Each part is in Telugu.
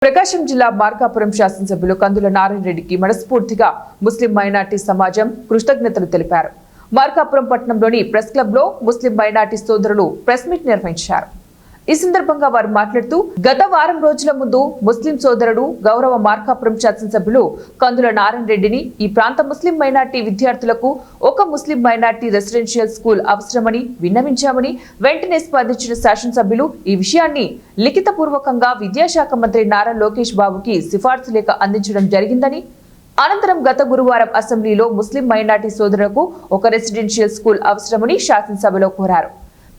ప్రకాశం జిల్లా మార్కాపురం శాసనసభ్యులు కందుల నారాయణ రెడ్డికి మనస్ఫూర్తిగా ముస్లిం మైనార్టీ సమాజం కృతజ్ఞతలు తెలిపారు. మార్కాపురం పట్టణంలోని ప్రెస్ క్లబ్ లో ముస్లిం మైనార్టీ సోదరులు ప్రెస్ మీట్ నిర్వహించారు. ఈ సందర్భంగా వారు మాట్లాడుతూ గత వారం రోజుల ముందు ముస్లిం సోదరుడు గౌరవ మార్కాపురం శాసనసభ్యులు కందుల నారాయణ రెడ్డిని ఈ ప్రాంత ముస్లిం మైనార్టీ విద్యార్థులకు ఒక ముస్లిం మైనార్టీ రెసిడెన్షియల్ స్కూల్ అవసరమని విన్నవించామని వెంటనే స్పందించిన శాసనసభ్యులు ఈ విషయాన్ని లిఖితపూర్వకంగా విద్యాశాఖ మంత్రి నారా లోకేష్ బాబుకి సిఫార్సు లేఖ అందించడం జరిగిందని, అనంతరం గత గురువారం అసెంబ్లీలో ముస్లిం మైనార్టీ సోదరులకు ఒక రెసిడెన్షియల్ స్కూల్ అవసరమని శాసనసభలో కోరారు.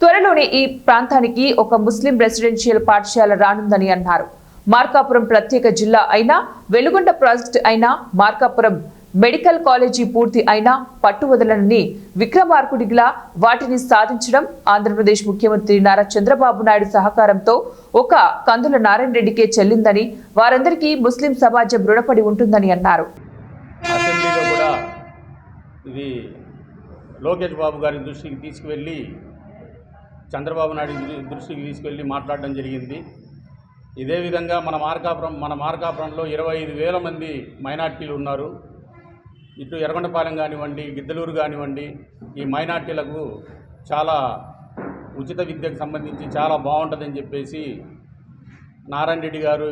త్వరలోనే ఈ ప్రాంతానికి ఒక ముస్లిం రెసిడెన్షియల్ పాఠశాల రానుందని అన్నారు. మార్కాపురం ప్రత్యేక జిల్లా అయినా, వెలుగొండ ప్రాజెక్టు అయినా, మార్కాపురం మెడికల్ కాలేజీ పూర్తి అయినా పట్టువదలనని విక్రమార్కుడిలా వాటిని సాధించడం ఆంధ్రప్రదేశ్ ముఖ్యమంత్రి నారా చంద్రబాబు నాయుడు సహకారంతో ఒక కందుల నారాయణ రెడ్డికే చెల్లిందని, వారందరికీ ముస్లిం సమాజం రుణపడి ఉంటుందని అన్నారు. అసెంబ్లీలో కూడా ఇది లోకేష్ బాబు గారి దృష్టికి తీసుకువెళ్ళి చంద్రబాబు నాయుడు దృష్టికి తీసుకెళ్ళి మాట్లాడడం జరిగింది. ఇదే విధంగా మన మార్కాపురంలో 25,000 మంది మైనార్టీలు ఉన్నారు. ఇటు ఎర్రగొండపాలెం కానివ్వండి, గిద్దలూరు కానివ్వండి, ఈ మైనార్టీలకు చాలా ఉచిత విద్యకు సంబంధించి చాలా బాగుంటుందని చెప్పేసి నారాయణ రెడ్డి గారు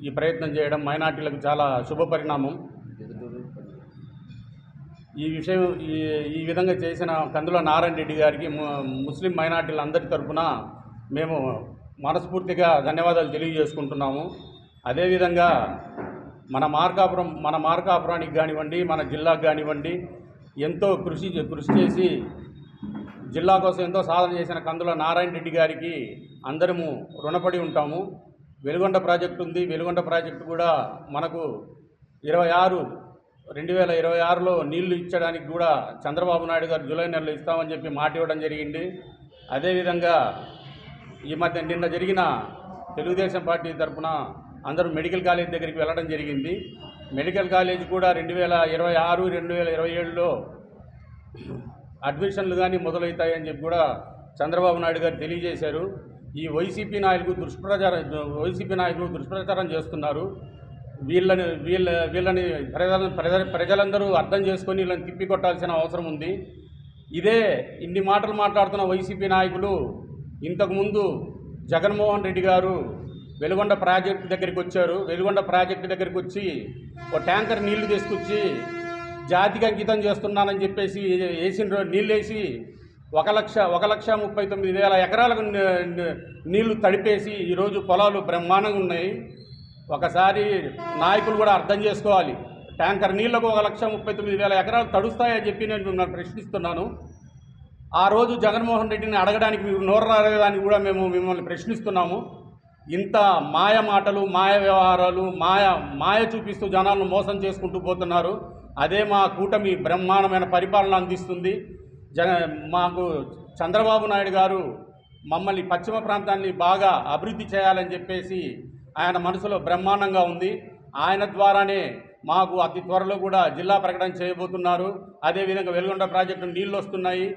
ఈ ప్రయత్నం చేయడం మైనార్టీలకు చాలా శుభపరిణామం. ఈ విధంగా చేసిన కందుల నారాయణ రెడ్డి గారికి ముస్లిం మైనార్టీలందరి తరఫున మేము మనస్ఫూర్తిగా ధన్యవాదాలు తెలియజేసుకుంటున్నాము. అదేవిధంగా మన మార్కాపురానికి కానివ్వండి, మన జిల్లాకు కానివ్వండి ఎంతో కృషి చేసి జిల్లా కోసం ఎంతో సాధన చేసిన కందుల నారాయణ రెడ్డి గారికి అందరము రుణపడి ఉంటాము. వెలుగొండ ప్రాజెక్టు ఉంది. వెలుగొండ ప్రాజెక్టు కూడా మనకు 2026లో నీళ్లు ఇచ్చడానికి కూడా చంద్రబాబు నాయుడు గారు జూలై నెలలో ఇస్తామని చెప్పి మాట ఇవ్వడం జరిగింది. అదేవిధంగా ఈ మధ్య నిన్న జరిగిన తెలుగుదేశం పార్టీ తరఫున అందరూ మెడికల్ కాలేజ్ దగ్గరికి వెళ్ళడం జరిగింది. మెడికల్ కాలేజ్ కూడా 2026, 2027లో అడ్మిషన్లు కానీ మొదలవుతాయని చెప్పి కూడా చంద్రబాబు నాయుడు గారు తెలియజేశారు. ఈ వైసీపీ నాయకులు దుష్ప్రచారం చేస్తున్నారు. వీళ్ళని ప్రజలందరూ అర్థం చేసుకొని వీళ్ళని తిప్పికొట్టాల్సిన అవసరం ఉంది. ఇదే ఇన్ని మాటలు మాట్లాడుతున్న వైసీపీ నాయకులు ఇంతకుముందు జగన్మోహన్ రెడ్డి గారు వెలుగొండ ప్రాజెక్టు దగ్గరికి వచ్చారు. వెలుగొండ ప్రాజెక్టు దగ్గరికి వచ్చి ఒక ట్యాంకర్ నీళ్లు తీసుకొచ్చి జాతికి అంకితం చేస్తున్నానని చెప్పేసి నీళ్ళు వేసి 1,39,000 ఎకరాలకు నీళ్లు తడిపేసి ఈరోజు పొలాలు బ్రహ్మాండంగా ఉన్నాయి. ఒకసారి నాయకులు కూడా అర్థం చేసుకోవాలి. ట్యాంకర్ నీళ్లకు 1,39,000 ఎకరాలు తడుస్తాయని చెప్పి నేను మిమ్మల్ని ప్రశ్నిస్తున్నాను. ఆ రోజు జగన్మోహన్ రెడ్డిని అడగడానికి మీరు నోరు రాయడానికి కూడా మేము మిమ్మల్ని ప్రశ్నిస్తున్నాము. ఇంత మాయ మాటలు, మాయ వ్యవహారాలు, మాయ చూపిస్తూ జనాలను మోసం చేసుకుంటూ పోతున్నారు. అదే మా కూటమి బ్రహ్మాండమైన పరిపాలన అందిస్తుంది. మాకు చంద్రబాబు నాయుడు గారు మమ్మల్ని పశ్చిమ ప్రాంతాన్ని బాగా అభివృద్ధి చేయాలని చెప్పేసి ఆయన మనసులో బ్రహ్మాండంగా ఉంది. ఆయన ద్వారానే మాకు అతి త్వరలో కూడా జిల్లా ప్రకటన చేయబోతున్నారు. అదేవిధంగా వెలుగొండ ప్రాజెక్టు నీళ్ళు వస్తున్నాయి.